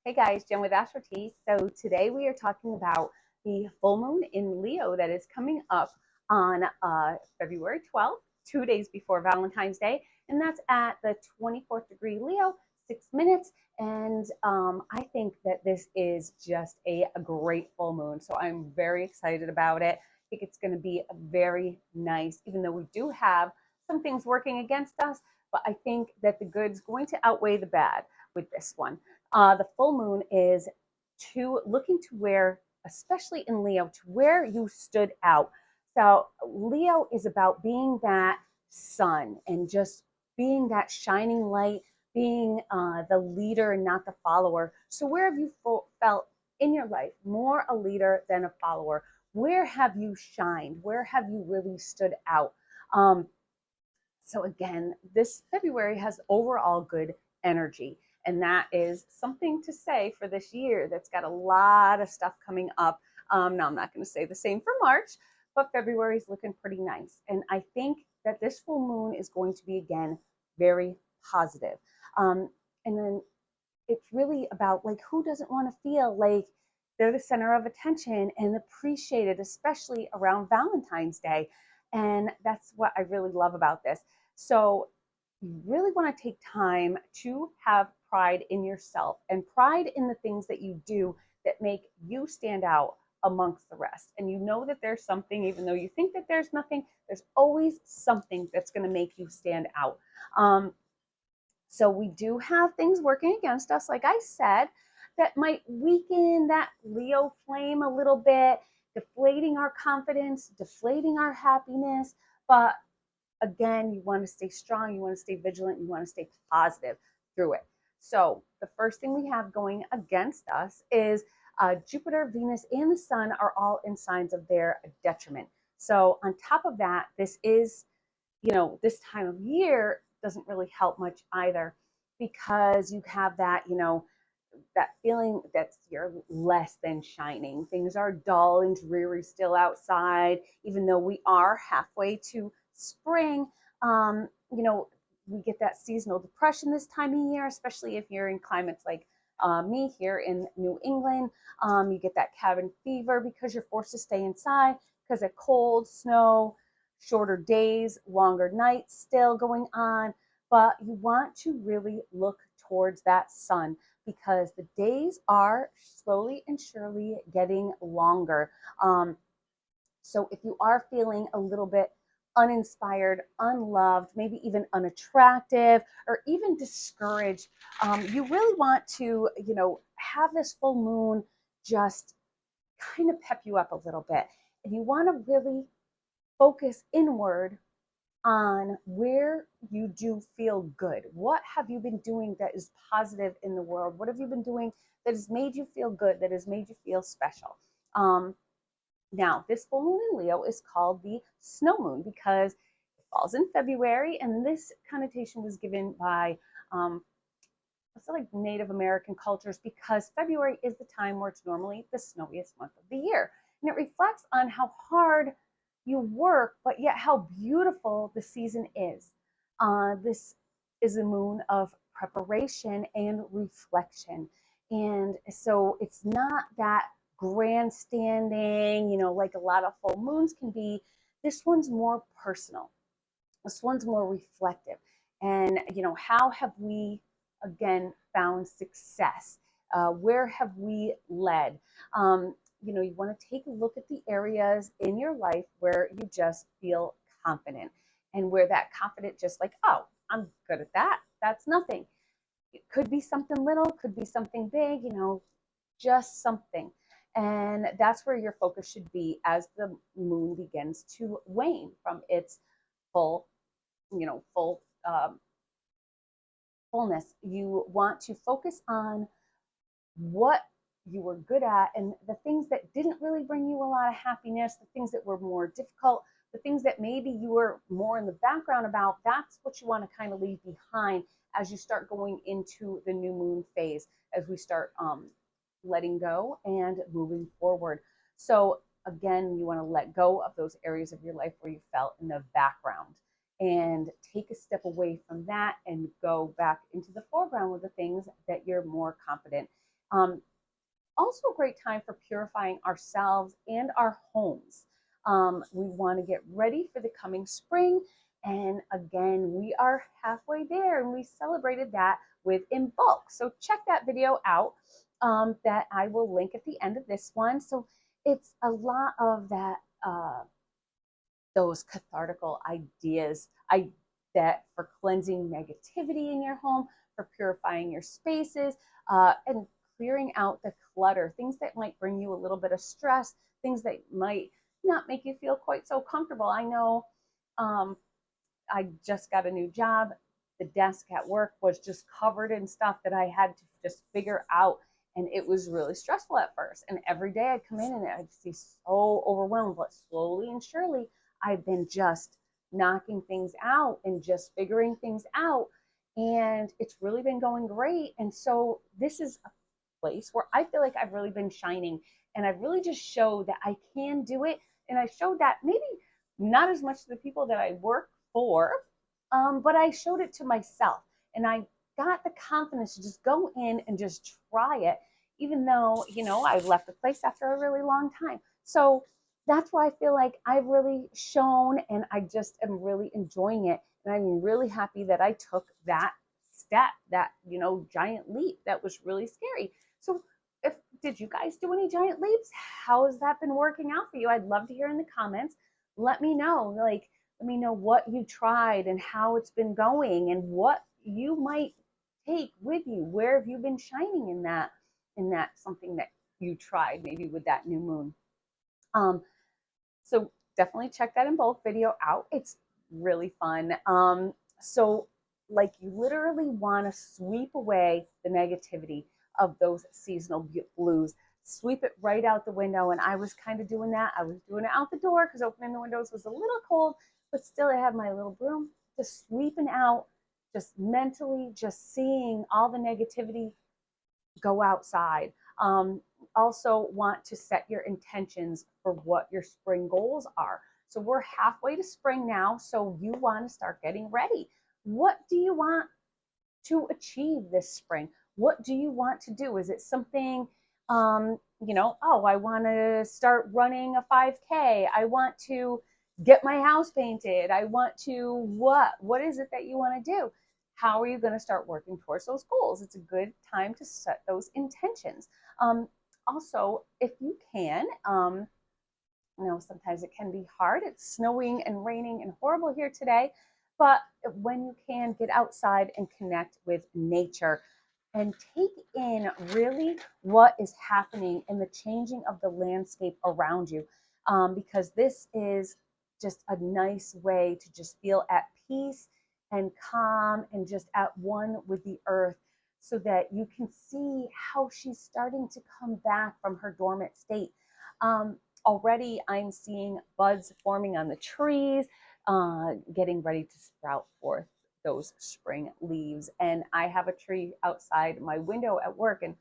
Hey guys, Jen with Astro Tea. So today we are talking about the full moon in Leo that is coming up on February 12th, 2 days before Valentine's Day, and that's at the 24th degree Leo, 6 minutes. And I think that this is just a great full moon. So I'm very excited about it. I think it's going to be a very nice, even though we do have some things working against us, but I think that the good's going to outweigh the bad with this one. The full moon is to looking to where, especially in Leo, to where you stood out. So Leo is about being that sun and just being that shining light, being the leader and not the follower. So where have you felt in your life more a leader than a follower? Where have you shined? Where have you really stood out? Um, so again, this February has overall good energy. And that is something to say for this year that's got a lot of stuff coming up. Now, I'm not going to say the same for March, but February is looking pretty nice. And I think that this full moon is going to be, again, very positive. Um, and then it's really about like who doesn't want to feel like they're the center of attention and appreciated, especially around Valentine's Day. And that's what I really love about this. So you really want to take time to have pride in yourself and pride in the things that you do that make you stand out amongst the rest. And you know that there's something, even though you think that there's nothing, there's always something that's going to make you stand out. So we do have things working against us, like I said, that might weaken that Leo flame a little bit, deflating our confidence, deflating our happiness. But again, you want to stay strong, you want to stay vigilant, you want to stay positive through it. So the first thing we have going against us is Jupiter, Venus, and the Sun are all in signs of their detriment. So on top of that, this is, this time of year doesn't really help much either because you have that, that feeling that you're less than shining. Things are dull and dreary still outside, even though we are halfway to spring. Um, you know, we get that seasonal depression this time of year, especially if you're in climates like me here in New England. You get that cabin fever because you're forced to stay inside because of cold, snow, shorter days, longer nights still going on. But you want to really look towards that sun because the days are slowly and surely getting longer. So if you are feeling a little bit uninspired, unloved, maybe even unattractive, or even discouraged, you really want to, have this full moon just kind of pep you up a little bit. And you want to really focus inward on where you do feel good. What have you been doing that is positive in the world? What have you been doing that has made you feel good, that has made you feel special? Um, Now, this full moon in Leo is called the snow moon because it falls in February, and this connotation was given by like Native American cultures because February is the time where it's normally the snowiest month of the year. And it reflects on how hard you work, but yet how beautiful the season is. This is a moon of preparation and reflection. And so it's not that grandstanding, like a lot of full moons can be. This one's more personal. This one's more reflective. And, how have we, again, found success? Where have we led? You want to take a look at the areas in your life where you just feel confident and where that confident just like, oh, I'm good at that. That's nothing. It could be something little, could be something big, just something. And that's where your focus should be as the moon begins to wane from its full full fullness. You want to focus on what you were good at and the things that didn't really bring you a lot of happiness, the things that were more difficult, the things that maybe you were more in the background about. That's what you want to kind of leave behind as you start going into the new moon phase, as we start letting go and moving forward. So again, you want to let go of those areas of your life where you felt in the background and take a step away from that and go back into the foreground with the things that you're more confident. Also a great time for purifying ourselves and our homes. We want to get ready for the coming spring. And again, we are halfway there and we celebrated that with In Bulk. So check that video out that I will link at the end of this one. So it's a lot of that, those cathartical ideas that for cleansing negativity in your home, for purifying your spaces, and clearing out the clutter, things that might bring you a little bit of stress, things that might not make you feel quite so comfortable. I know I just got a new job. The desk at work was just covered in stuff that I had to just figure out. And it was really stressful at first. And every day I'd come in and I'd be so overwhelmed. But slowly and surely, I've been just knocking things out and just figuring things out. And it's really been going great. And so this is a place where I feel like I've really been shining. And I've really just showed that I can do it. And I showed that maybe not as much to the people that I work for, but I showed it to myself. And I got the confidence to just go in and just try it, even though, I left the place after a really long time. So that's why I feel like I've really shown and I just am really enjoying it. And I'm really happy that I took that step, that, giant leap that was really scary. So did you guys do any giant leaps? How has that been working out for you? I'd love to hear in the comments. Let me know, let me know what you tried and how it's been going and what you might take with you. Where have you been shining in that something that you tried maybe with that new moon? So definitely check that In Bulk video out. It's really fun. So you literally want to sweep away the negativity of those seasonal blues, sweep it right out the window. And I was kind of doing that. I was doing it out the door because opening the windows was a little cold, but still I had my little broom just sweeping out, just mentally, just seeing all the negativity go outside. Also want to set your intentions for what your spring goals are. So we're halfway to spring now, so you want to start getting ready. What do you want to achieve this spring? What do you want to do? Is it something, I want to start running a 5K. I want to get my house painted. I want to what? What is it that you want to do? How are you going to start working towards those goals? It's a good time to set those intentions. Also, if you can, sometimes it can be hard. It's snowing and raining and horrible here today. But when you can, get outside and connect with nature and take in really what is happening in the changing of the landscape around you. Because this is just a nice way to just feel at peace and calm and just at one with the earth, so that you can see how she's starting to come back from her dormant state. Already I'm seeing buds forming on the trees, getting ready to sprout forth those spring leaves. And I have a tree outside my window at work, and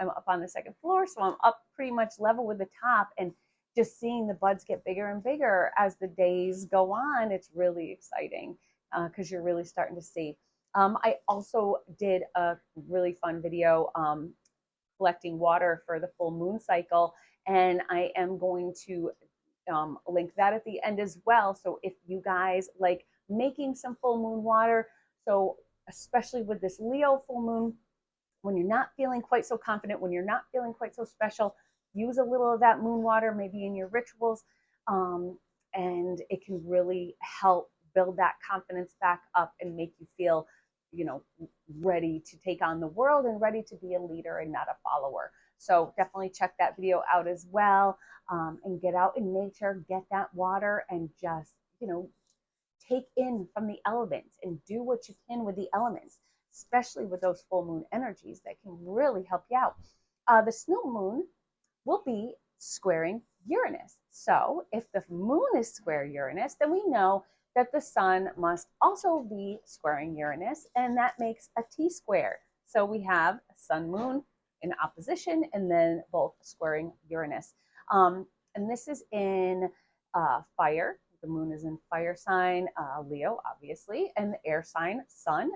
I'm up on the second floor, so I'm up pretty much level with the top, and just seeing the buds get bigger and bigger as the days go on, it's really exciting because you're really starting to see. I also did a really fun video collecting water for the full moon cycle, and I am going to link that at the end as well. So if you guys like making some full moon water, so especially with this Leo full moon, when you're not feeling quite so confident, when you're not feeling quite so special, use a little of that moon water maybe in your rituals, and it can really help build that confidence back up and make you feel, ready to take on the world and ready to be a leader and not a follower. So definitely check that video out as well, and get out in nature, get that water, and just, take in from the elements and do what you can with the elements, especially with those full moon energies that can really help you out. The snow moon will be squaring Uranus. So if the moon is square Uranus, then we know that the sun must also be squaring Uranus, and that makes a T-square. So we have sun moon in opposition and then both squaring Uranus. And this is in fire. The moon is in fire sign, Leo, obviously, and the air sign, sun,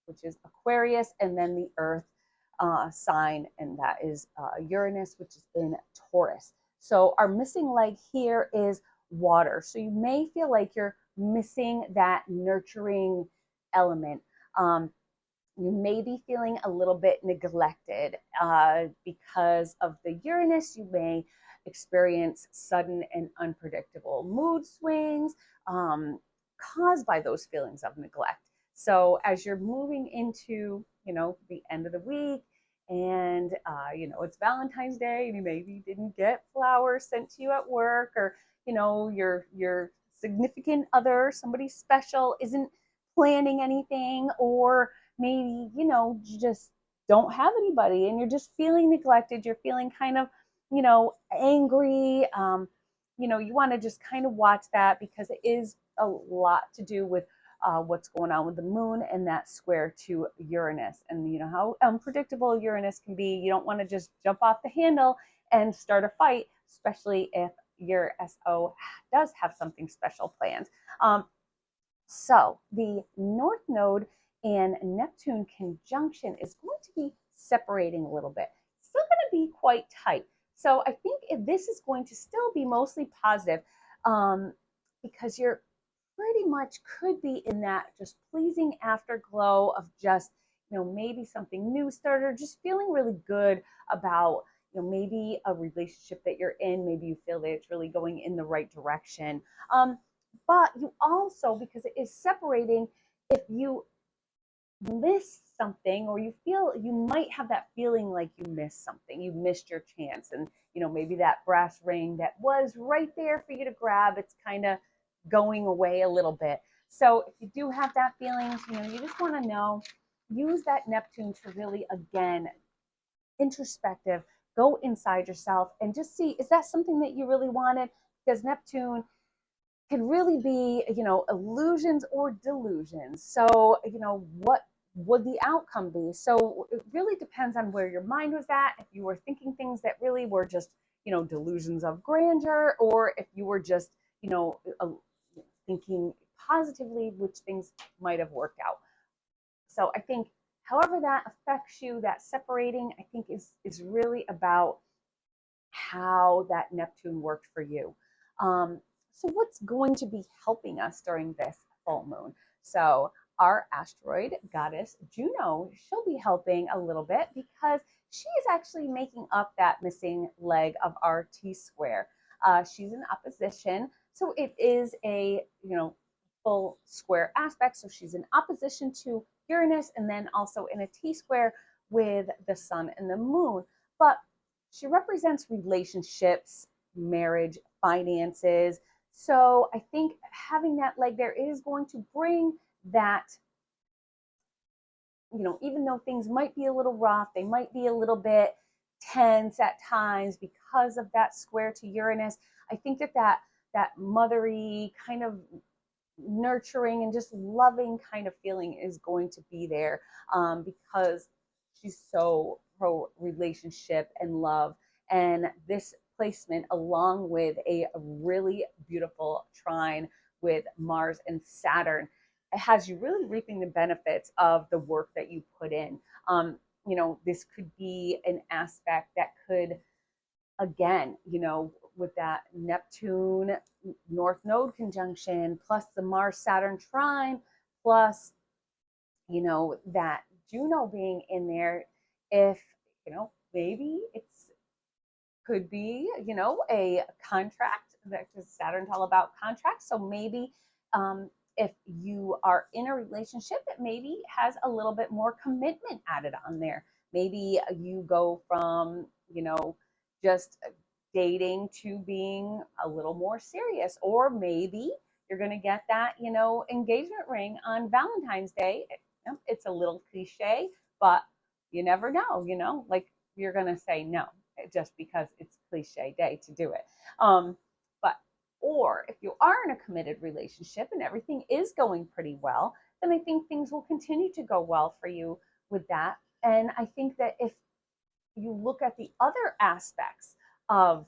which is Aquarius, and then the earth sign, and that is Uranus, which is in Taurus. So our missing leg here is water. So you may feel like you're missing that nurturing element. You may be feeling a little bit neglected because of the Uranus. You may experience sudden and unpredictable mood swings caused by those feelings of neglect. So as you're moving into, the end of the week, and it's Valentine's Day, and you maybe didn't get flowers sent to you at work, or your significant other, somebody special, isn't planning anything, or maybe you just don't have anybody and you're just feeling neglected, you're feeling kind of angry. You want to just kind of watch that, because it is a lot to do with what's going on with the moon and that square to Uranus, and how unpredictable Uranus can be. You don't want to just jump off the handle and start a fight, especially if your SO does have something special planned. So the North Node and Neptune conjunction is going to be separating a little bit. Still going to be quite tight. So I think this is going to still be mostly positive, because you're pretty much could be in that just pleasing afterglow of just, maybe something new started, just feeling really good about, maybe a relationship that you're in. Maybe you feel that it's really going in the right direction. But you also, because it is separating, if you miss something, or you feel you might have that feeling like you missed something, you missed your chance, and maybe that brass ring that was right there for you to grab, it's kind of going away a little bit. So if you do have that feeling, you just want to use that Neptune to really, again, introspective, go inside yourself and just see, is that something that you really wanted? Because Neptune can really be, illusions or delusions. So, what would the outcome be? So it really depends on where your mind was at. If you were thinking things that really were just, delusions of grandeur, or if you were just, thinking positively, which things might have worked out. So I think however that affects you, that separating, I think is really about how that Neptune worked for you. So what's going to be helping us during this full moon? So our asteroid goddess Juno, she'll be helping a little bit, because she is actually making up that missing leg of our T square. She's in opposition, so it is a full square aspect. So she's in opposition to Uranus, and then also in a T square with the sun and the moon. But she represents relationships, marriage, finances. So I think having that leg there is going to bring that, even though things might be a little rough, they might be a little bit tense at times because of that square to Uranus. I think that mothery kind of nurturing and just loving kind of feeling is going to be there, because she's so pro relationship and love. And this placement, along with a really beautiful trine with Mars and Saturn, it has you really reaping the benefits of the work that you put in. This could be an aspect that could, again, with that Neptune North Node conjunction, plus the Mars Saturn trine, plus, that Juno being in there, if, maybe it's could be, a contract, because Saturn's all about contracts. So maybe if you are in a relationship, it maybe has a little bit more commitment added on there. Maybe you go from, just dating to being a little more serious, or maybe you're going to get that, engagement ring on Valentine's Day. It's a little cliche, but you never know, like you're going to say no just because it's cliche day to do it. Or if you are in a committed relationship and everything is going pretty well, then I think things will continue to go well for you with that. And I think that if you look at the other aspects of,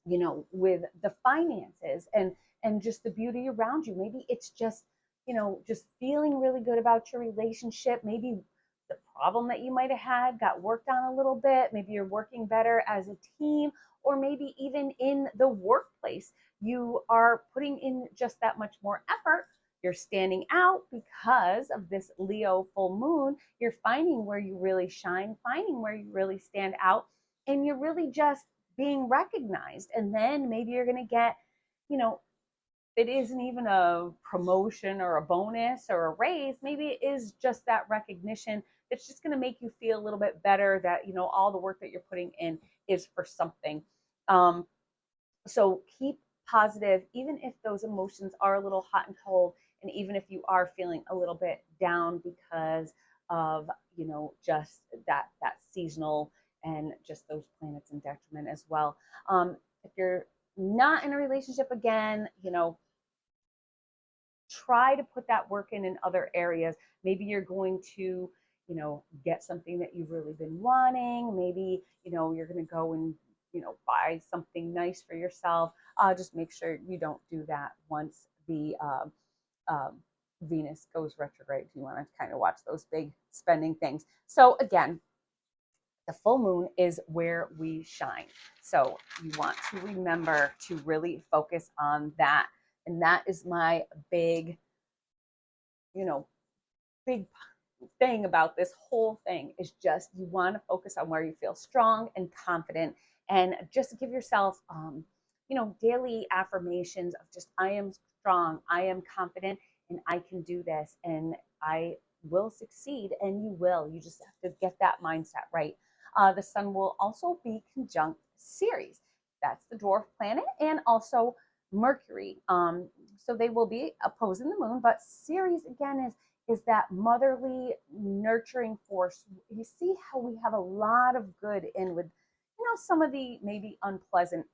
with the finances and just the beauty around you, maybe it's just, just feeling really good about your relationship. Maybe the problem that you might have had got worked on a little bit. Maybe you're working better as a team, or maybe even in the workplace, you are putting in just that much more effort. You're standing out because of this Leo full moon. You're finding where you really shine, finding where you really stand out, and you're really just being recognized. And then maybe you're going to get, you know, it isn't even a promotion or a bonus or a raise. Maybe it is just that recognition that's just going to make you feel a little bit better that, all the work that you're putting in is for something. Um, so keep positive, even if those emotions are a little hot and cold, and even if you are feeling a little bit down because of, just that seasonal and just those planets in detriment as well. If you're not in a relationship again, try to put that work in other areas. Maybe you're going to, get something that you've really been wanting. Maybe, you're going to go and, buy something nice for yourself. Just make sure you don't do that once the um, Venus goes retrograde. You want to kind of watch those big spending things. So again, the full moon is where we shine. So you want to remember to really focus on that. And that is my big, big thing about this whole thing is just you want to focus on where you feel strong and confident, and just give yourself, daily affirmations of just, I am strong, I am confident, and I can do this, and I will succeed, and you will. You just have to get that mindset right. The sun will also be conjunct Ceres. That's the dwarf planet, and also Mercury. So they will be opposing the moon, but Ceres again is that motherly, nurturing force. You see how we have a lot of good in with, some of the maybe unpleasant.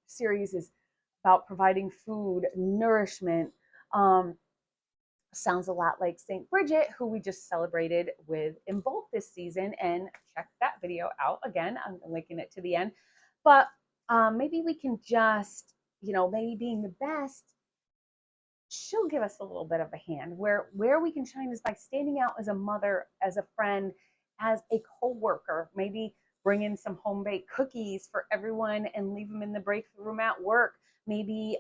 Ceres is about providing food, nourishment. Um, Sounds a lot like St. Bridget, who we just celebrated with Imbolc this season. And check that video out again. I'm linking it to the end. But maybe we can just, maybe being the best, she'll give us a little bit of a hand. Where we can shine is by standing out as a mother, as a friend, as a co-worker. Maybe bring in some home baked cookies for everyone and leave them in the break room at work. Maybe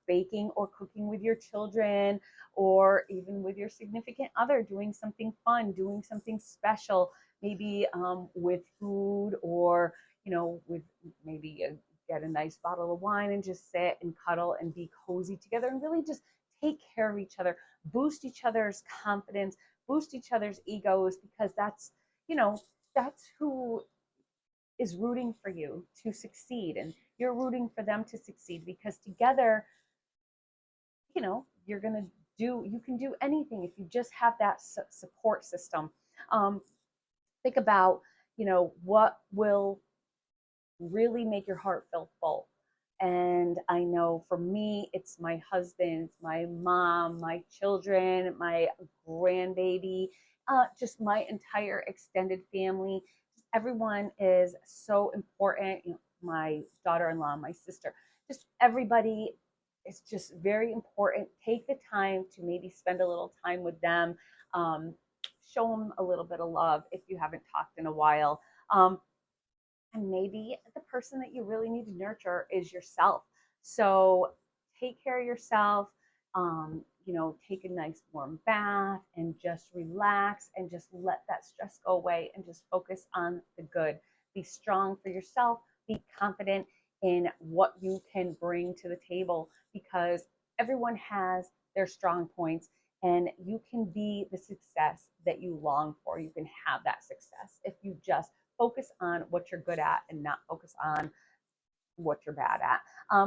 baking or cooking with your children, or even with your significant other, doing something fun, doing something special, maybe with food, or with maybe get a nice bottle of wine and just sit and cuddle and be cozy together, and really just take care of each other, boost each other's confidence, boost each other's egos, because that's who is rooting for you to succeed, and you're rooting for them to succeed, because together, you're going to you can do anything if you just have that support system. Think about, what will really make your heart feel full. And I know for me, it's my husband, it's my mom, my children, my grandbaby, just my entire extended family. Everyone is so important. My daughter-in-law, my sister, just everybody is just very important. Take the time to maybe spend a little time with them. Show them a little bit of love if you haven't talked in a while. And maybe the person that you really need to nurture is yourself. So take care of yourself. Take a nice warm bath and just relax and just let that stress go away and just focus on the good. Be strong for yourself. Be confident in what you can bring to the table, because everyone has their strong points, and you can be the success that you long for. You can have that success if you just focus on what you're good at and not focus on what you're bad at.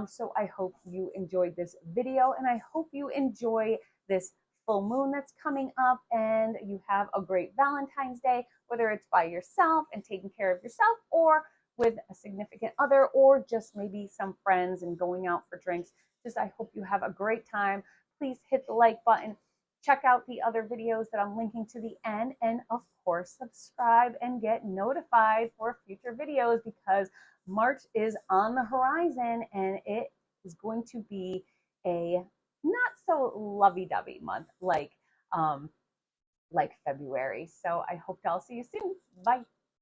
So I hope you enjoyed this video, and I hope you enjoy this full moon that's coming up, and you have a great Valentine's Day, whether it's by yourself and taking care of yourself, or with a significant other, or just maybe some friends and going out for drinks. Just, I hope you have a great time. Please hit the like button. Check out the other videos that I'm linking to the end, and of course, subscribe and get notified for future videos, because March is on the horizon, and it is going to be a not so lovey-dovey month like like February. So I hope to all see you soon. Bye.